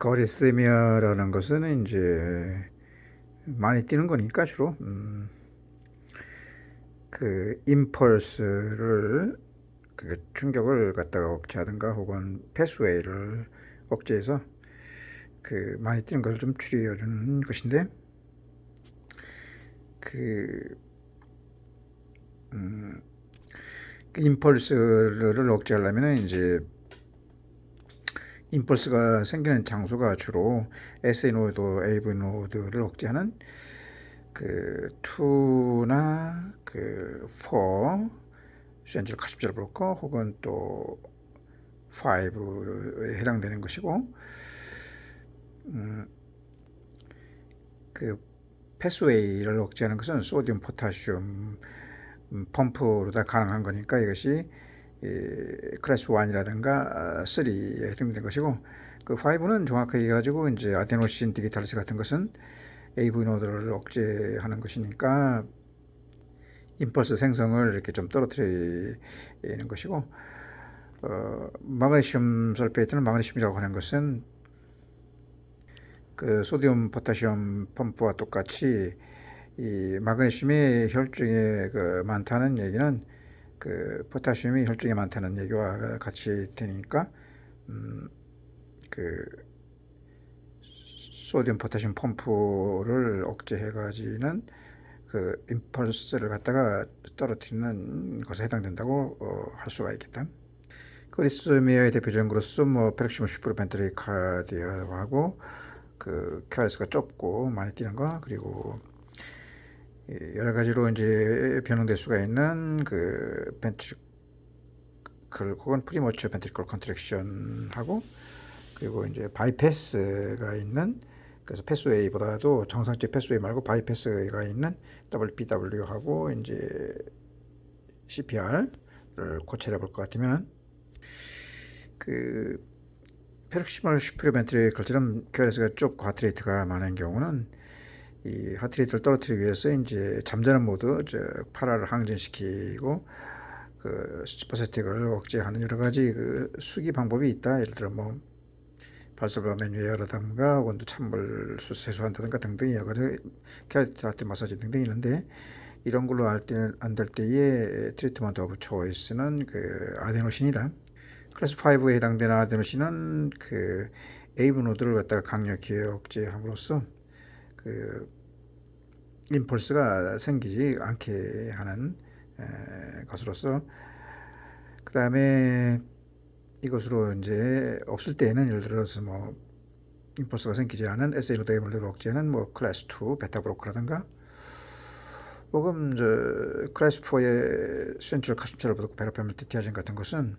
거리스미어라는 것은 이제 많이 뛰는 거니까 주로 그 임펄스를 그 충격을 갖다가 억제하든가 혹은 패스웨이를 억제해서 그 많이 뛰는 것을 좀 줄여주는 것인데 그, 음, 그 임펄스를 억제하려면 이제 임펄스가 생기는 장소가 주로 SA 노드, AV 노드를 억제하는 그 2나 그 4, 센트럴 카십제로 브로커 혹은 또 5에 해당되는 것이고, 음, 그 패스웨이를 억제하는 것은 소디움, 포타슘 펌프로 다 가능한 거니까 이것이 클래스 1이라든가 3에 해당되는 것이고, 그 5는 정확하게 얘기해가지고 이제 아데노신 디지탈리스 같은 것은 AV 노드를 억제하는 것이니까 임펄스 생성을 이렇게 좀 떨어뜨리는 것이고, 마그네슘 설페이트는 마그네슘이라고 하는 것은 그 소디움 포타시움 펌프와 똑같이 이 마그네슘이 혈중에 그 많다는 얘기는 그 포타슘이 혈중에 많다는 얘기와 같이 되니까 그 소디움 포타슘 펌프를 억제해 가지는 그 임펄스를 갖다가 떨어뜨리는 것에 해당된다고 할 수가 있겠다. 크리스미아의 대표적인 그룹은 뭐 페럭시모 슈프로벤트리카디아하고 그 큐아레스가 좁고 많이 뛰는 거, 그리고 여러 가지로 이제 변형될 수가 있는 그 벤트리클 혹은 프리머처 벤트리클 컨트랙션하고, 그리고 이제 바이패스가 있는, 그래서 패스웨이보다도 정상적 패스웨이 말고 바이패스가 있는 WPW하고 이제 CPR을 고찰해 볼 것 같으면 그 페럭시멀 슈프리벤트리클처럼 큐아레스가 좁고 하트레이트가 많은 경우는 이 하트레이트를 떨어뜨리기 위해서 이제 잠자는 모드, 파라를 항진시키고 그 스퍼세틱을 억제하는 여러 가지 그 수기 방법이 있다. 예를 들어 뭐 발설바 매뉴어라든가 온도 찬물 세수한다든가 등등 여러 가지 캐러티 마사지 등등 있는데, 이런 걸로 안 될 때의 트리트먼트 오브 초이스는 그 아데노신이다. 클래스 5에 해당되는 아데노신은 그 에이브 노드를 갖다가 강력히 억제함으로써 그 임펄스가 생기지 않게 하는 것으로서, 그 다음에 이것으로 이제 없을 때에는 예를 들어서 뭐 임펄스가 생기지 않은 SA 노드 에이블을 억제하는 뭐 클래스 2 베타 브로커라든가 혹은 저 클래스 4의 센트럴 카십체를 부르고 베라페밀티티아진 같은 것은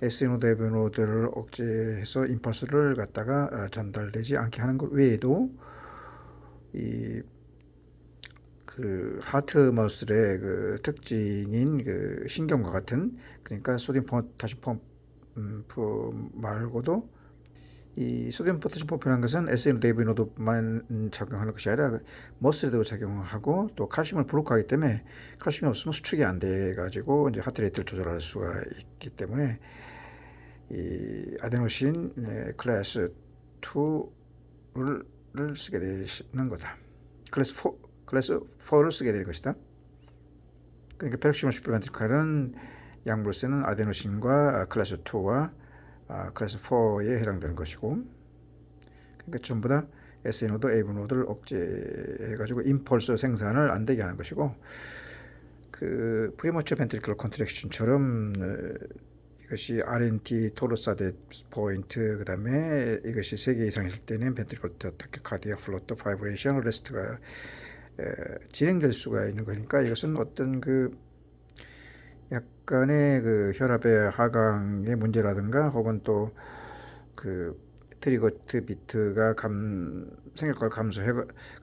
SA 노드 에이블 노드를 억제해서 임펄스를 갖다가 전달되지 않게 하는 것 외에도 이 그 하트 머슬의 그 특징인 그 신경과 같은, 그러니까 소디움 포타슘 펌프 말고도 이 소디움 포타슘 펌프라는 것은 SNDV노도만 작용하는 것이 아니라 머슬에도 작용하고 또 칼슘을 브로커하기 때문에 칼슘이 없으면 수축이 안 돼 가지고 이제 하트레이트를 조절할 수가 있기 때문에 이 아데노신 클래스 2를 쓰게 되는 거다. 클래스 4를 쓰게 되는 것이다. 그러니까 페럭시몬 슈플란티칼은 약물세는 아데노신과 클래스 2와 클래스 4에 해당되는 것이고, 그러니까 전부 다 SNO도 AV노드를 억제해가지고 임펄스 생산을 안 되게 하는 것이고, 그 프리머처 벤트리클 컨트랙션처럼 이것이 RNT 토르사데 포인트, 그 다음에 이것이 3개 이상 있을 때는 벤트리클 타키카디아 플로터 파이브레이션 레스트가 진행될 수가 있는 거니까, 이것은 어떤 그 약간의 그 혈압의 하강의 문제라든가 혹은 또 그 트리거트 비트가 생길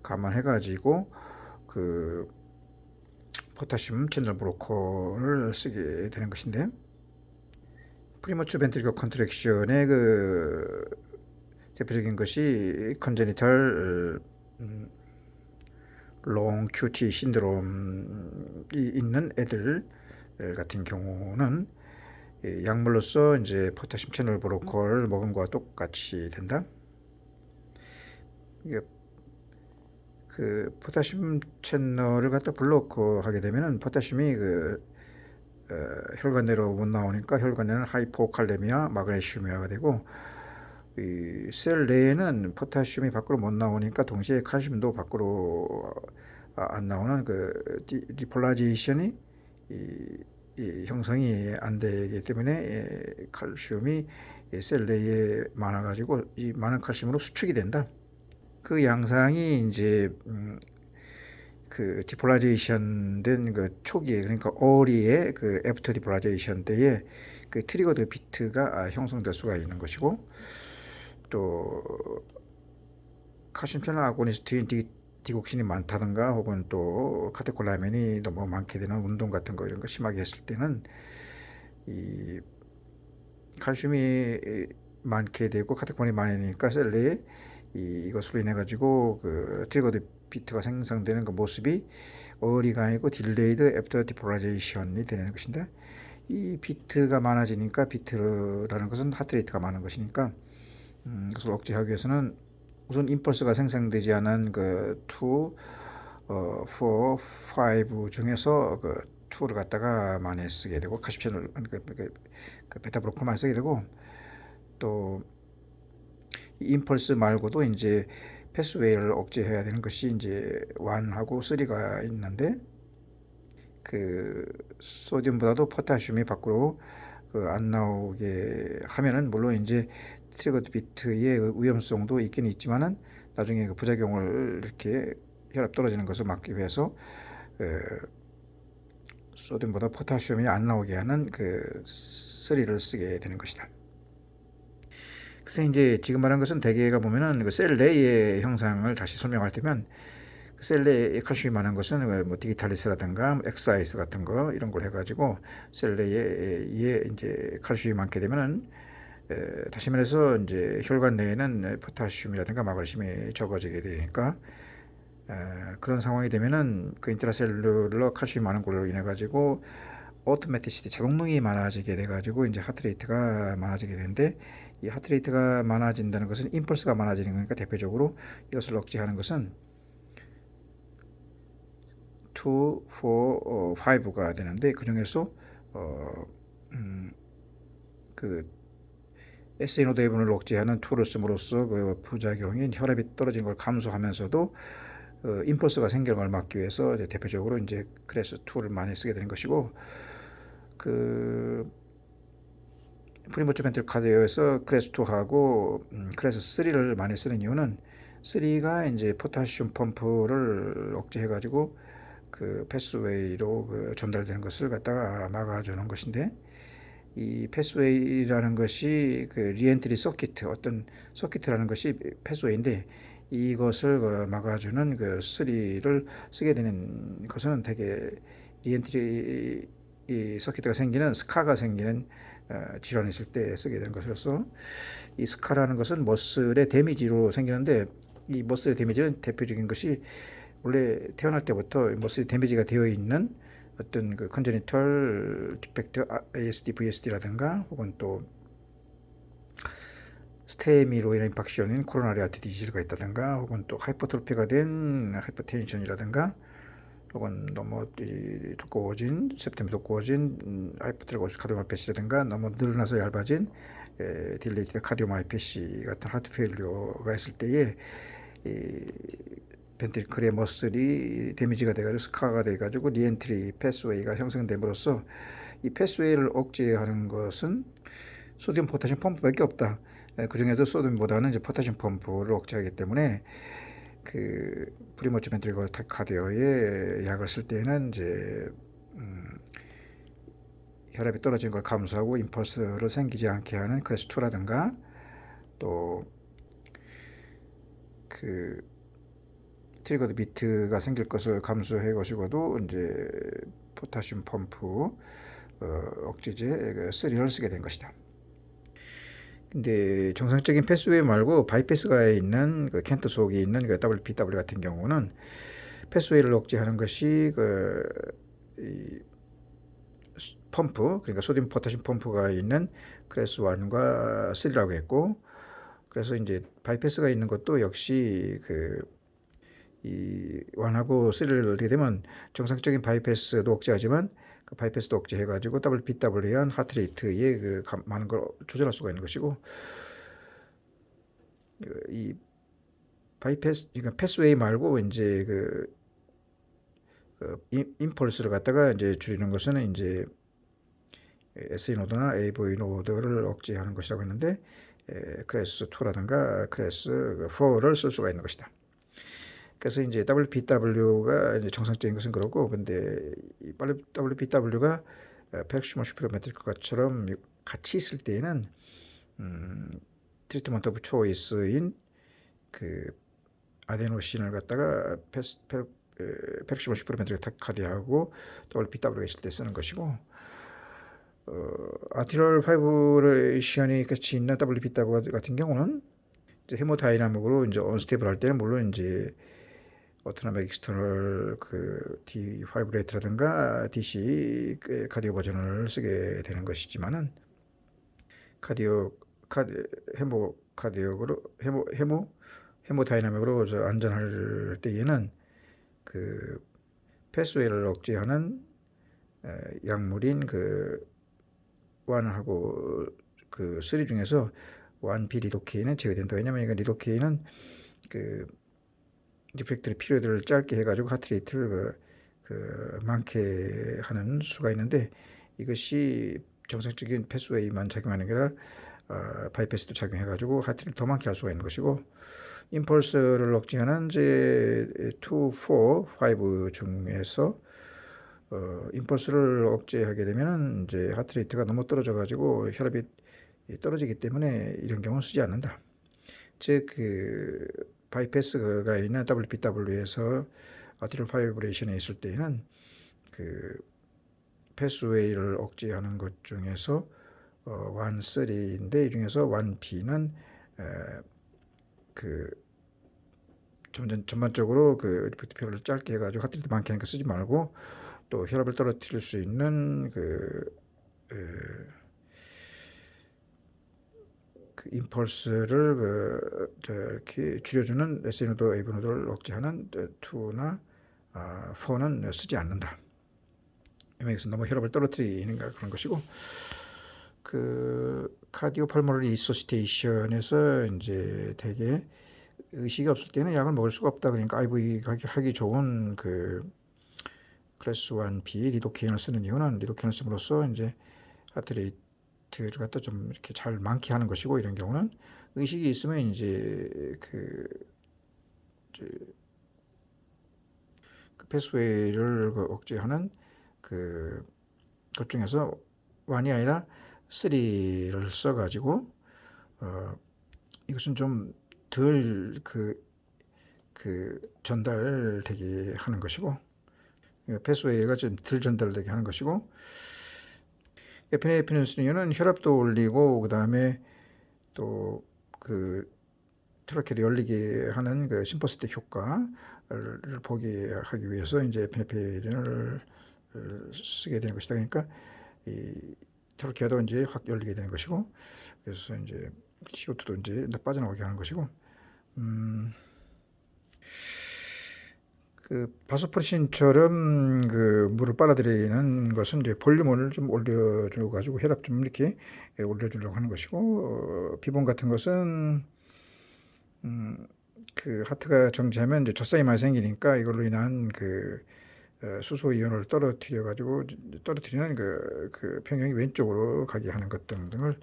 감안해가지고 그 포타슘 채널 브로커를 쓰게 되는 것인데, 프리머추 벤트리클 컨트랙션의 그 대표적인 것이 컨제니탈 롱 QT 신드롬이 있는 애들 같은 경우는 약물로서 이제 포타슘 채널 브로커를 먹은 거와 똑같이 된다. 이게 포타슘 채널을 갖다 블로커 하게 되면은 포타슘이 혈관 내로 못 나오니까 혈관 내는 하이포칼레미아, 마그네슘이아가 되고, 이 셀 내에는 포타슘이 밖으로 못 나오니까 동시에 칼슘도 밖으로 안 나오는 리폴라이제이션이 형성이 안 되기 때문에 칼슘이 셀 내에 많아가지고 이 많은 칼슘으로 수축이 된다. 그 양상이 이제 디폴라이제이션 된 초기에, 그러니까 어리의 애프터 디폴라이제이션 때에 트리거드 비트가 형성될 수가 있는 것이고, 또 칼슘 채널 아고니스트인 디곡신이 많다든가 혹은 또 카테콜라멘이 너무 많게 되는 운동 같은 거 이런 거 심하게 했을 때는 이 칼슘이 많게 되고 카테콜이 많으니까 셀레에 이것으로 인해 가지고 트리거드 비트가 생성되는 모습이 어리가 아니고 딜레이드 애프터 디폴라이제이션이 되는 것인데, 이 비트가 많아지니까, 비트라는 것은 하트레이트가 많은 것이니까 그것을 억제하기 위해서는 우선 임펄스가 생성되지 않은 2, 4, 5 중에서 2를 갖다가 많이 쓰게 되고, 카십션을 베타브로콜 많이 쓰게 되고, 또 임펄스 말고도 이제 패스웨이를 억제해야 되는 것이 이제 1하고 3가 있는데, 소듐보다도 포타슘이 밖으로 안 나오게 하면은, 물론 이제 트리거드 비트의 위험성도 있긴 있지만은 나중에 부작용을 이렇게 혈압 떨어지는 것을 막기 위해서 소듐보다 포타슘이 안 나오게 하는 3를 쓰게 되는 것이다. 그래서 이제 지금 말한 것은 대개가 보면은 셀 내의 형상을 다시 설명할 때면, 셀 내에 칼슘이 많은 것은 디지탈리스라든가 엑사이스 같은 거 이런 걸 해가지고 셀 내에 이제 칼슘이 많게 되면은, 다시 말해서 이제 혈관 내에는 포타슘이라든가 마그네슘이 적어지게 되니까, 그런 상황이 되면은 인트라셀룰러 칼슘이 많은 걸로 인해 가지고 오토매티시티, 자동능이 많아지게 돼 가지고 이제 하트레이트가 많아지게 되는데, 이 하트레이트가 많아진다는 것은 임펄스가 많아지는 거니까, 대표적으로 이것을 억제하는 것은 2, 4, 5가 되는데, 그 중에서 SNO대분을 억제하는 툴을 씀으로써 부작용인 혈압이 떨어지는 걸 감소하면서도 임펄스가 생기는 걸 막기 위해서 이제 대표적으로 이제 크레스 2를 많이 쓰게 되는 것이고, 프리모처 벤트럴 카디오에서 크레스 2하고 크레스 3를 많이 쓰는 이유는, 3가 이제 포타슘 펌프를 억제해가지고 패스웨이로 전달되는 것을 갖다가 막아주는 것인데, 이 패스웨이라는 것이 리엔트리 서키트, 어떤 서키트라는 것이 패스웨이인데, 이것을 막아주는 3를 쓰게 되는 것은 대개 리엔트리 서키트가 생기는, 스카가 생기는 질환이 있을 때 쓰게 되는 것이로서, 이 스카라는 것은 머슬의 데미지로 생기는데, 이 머슬의 데미지는 대표적인 것이 원래 태어날 때부터 머슬이 데미지가 되어 있는 어떤 컨제니털 디펙트 ASD, VSD라든가 혹은 또 스테미로 인한 인팍션인 코로나리 아트 디지즈가 있다든가, 혹은 또 하이퍼트로피가 된 하이퍼텐션이라든가, 혹은 너무 두꺼워진, 세프템이 두꺼워진 하이퍼트로피스 카디오마이패시라든가, 너무 늘어나서 얇아진 딜레이티드 카디오마이패시 같은 하트 페일리어가 있을 때에 벤트리클의 머슬이 데미지가 돼가지고 스카가 돼가지고 리엔트리 패스웨이가 형성됨으로써, 이 패스웨이를 억제하는 것은 소듐 포타슘 펌프밖에 없다. 그 중에도 소듐보다는 이제 포타슘 펌프를 억제하기 때문에, 프리모처 벤트리클 카디오에 약을 쓸 때는 이제 혈압이 떨어진 걸 감소하고 임펄스를 생기지 않게 하는 크레스 2라든가, 또 트리거드 비트가 생길 것을 감소해 가지고도 이제 포타슘 펌프 억제제 3를 쓰게 된 것이다. 근데 정상적인 패스웨이 말고 바이패스가에 있는 켄트 속에 있는 WPW 같은 경우는 패스웨이를 억제하는 것이 이 펌프, 그러니까 소듐 포타슘 펌프가 있는 클래스 1과 3라고 했고, 그래서 이제 바이패스가 있는 것도 역시 이 완하고 3를 넣게 되면 정상적인 바이패스도 억제하지만 그 바이패스도 억제해가지고 WPW한 하트레이트의 많은 걸 조절할 수가 있는 것이고, 이 바이패스, 그러니까 패스웨이 말고 이제 임펄스를 갖다가 이제 줄이는 것은 이제 SE 노드나 AV 노드를 억제하는 것이라고 했는데, 클래스 2라든가 클래스 4를 쓸 수가 있는 것이다. 그래서 이제 WPW가 이제 정상적인 것은 그렇고, 근데 이 WPW가 페럭시몬 슈퍼메트릭과처럼 같이 있을 때에는 트리트먼트 오브 초이스인 그 아데노신을 갖다가 페럭시몬 슈퍼메트릭 카디하고 WPW가 있을 때 쓰는 것이고, 아티럴 파이브레이션이 같이 있는 WPW 같은 경우는 이제 헤모다이나믹으로 이제 언스테이블 할 때는 물론 이제 오토노믹 익스터널 D5 레이트라든가 DC 카디오 버전을 쓰게 되는 것이지만은 카디오 헤모 카디오로 헤모다이나믹으로 안전할 때에는 패스웨이를 억제하는 약물인 완하고 3 중에서 완비 리도케인은 제외된다. 왜냐면 이거 리도케인은 리프렉터리 피리어드를 짧게 해가지고 하트레이트를 많게 하는 수가 있는데, 이것이 정상적인 패스웨이만 작용하는 게 아니라 바이패스도 작용해가지고 하트레이트 더 많게 할 수가 있는 것이고, 임펄스를 억제하는 이제 2, 4, 5 중에서 임펄스를 억제하게 되면은 이제 하트레이트가 너무 떨어져가지고 혈압이 떨어지기 때문에 이런 경우는 쓰지 않는다. 즉 바이패스가 있는 WPW에서 아티럴 파이브레이션에 있을 때에는 패스웨이를 억제하는 것 중에서 1,3인데 이 중에서 1B는 전반적으로 리프트 피어를 짧게 해가지고 하트레이트 많게 하니까 쓰지 말고, 또 혈압을 떨어뜨릴 수 있는 임펄스를 이렇게 줄여주는 SNO도 AV노드를 억제하는 2나 4는 쓰지 않는다. 여기서 너무 혈압을 떨어뜨리는 그런 것이고, 카디오팔모널리 리소시테이션에서 이제 대개 의식이 없을 때는 약을 먹을 수가 없다. 그러니까 IV 하기 좋은 클래스 1B 리도케인을 쓰는 이유는 리도케인을 씀으로써 이제 하트레이트를 갖다 좀 이렇게 잘 많게 하는 것이고, 이런 경우는 의식이 있으면 이제 패스웨이를 억제하는 것 중에서 1이 아니라 3를 써가지고 이것은 좀 덜 전달되게 하는 것이고, 패스웨이가 좀 덜 전달되게 하는 것이고, 에피네프린은 혈압도 올리고 그 다음에 또 트라케를 열리게 하는 심퍼스틱 효과를 보게 하기 위해서 이제 에피네프린을 쓰게 되는 것이다. 그러니까 이 트라케도 이제 확 열리게 되는 것이고, 그래서 이제 CO2도 이제 빠져나오게 하는 것이고, 바소프레신처럼 물을 빨아들이는 것은 이제 볼륨을 좀 올려줘 가지고 혈압 좀 이렇게 올려주려고 하는 것이고, 비본 같은 것은 하트가 정지하면 이제 젖살이 많이 생기니까 이걸로 인한 수소 이온을 떨어뜨리는 평형이 왼쪽으로 가게 하는 것 등등을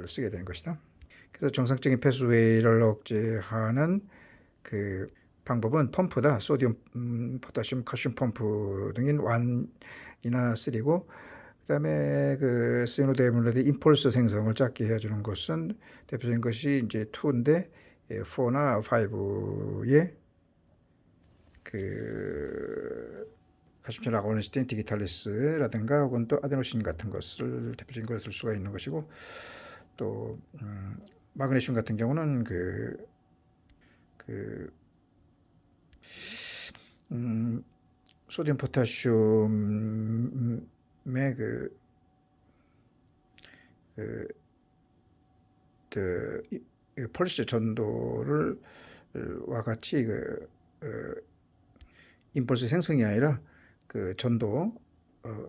쓰게 되는 것이다. 그래서 정상적인 패스웨이를 억제하는 방법은 펌프다. 소디움, 포타슘, 칼슘 펌프 등인 1이나 3고, 그 다음에 시노데이물레드 임펄스 생성을 작게 해주는 것은 대표적인 것이 이제 2인데 4나 5의 칼슘 아고니스틴 디지탈리스라든가 혹은 또 아데노신 같은 것을 대표적인 것을 쓸 수가 있는 것이고, 또 마그네슘 같은 경우는 소디움 포타슘의 펄스 전도를 와 같이 임펄스 생성이 아니라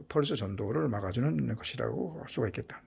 펄스 전도를 막아주는 것이라고 할 수가 있겠다.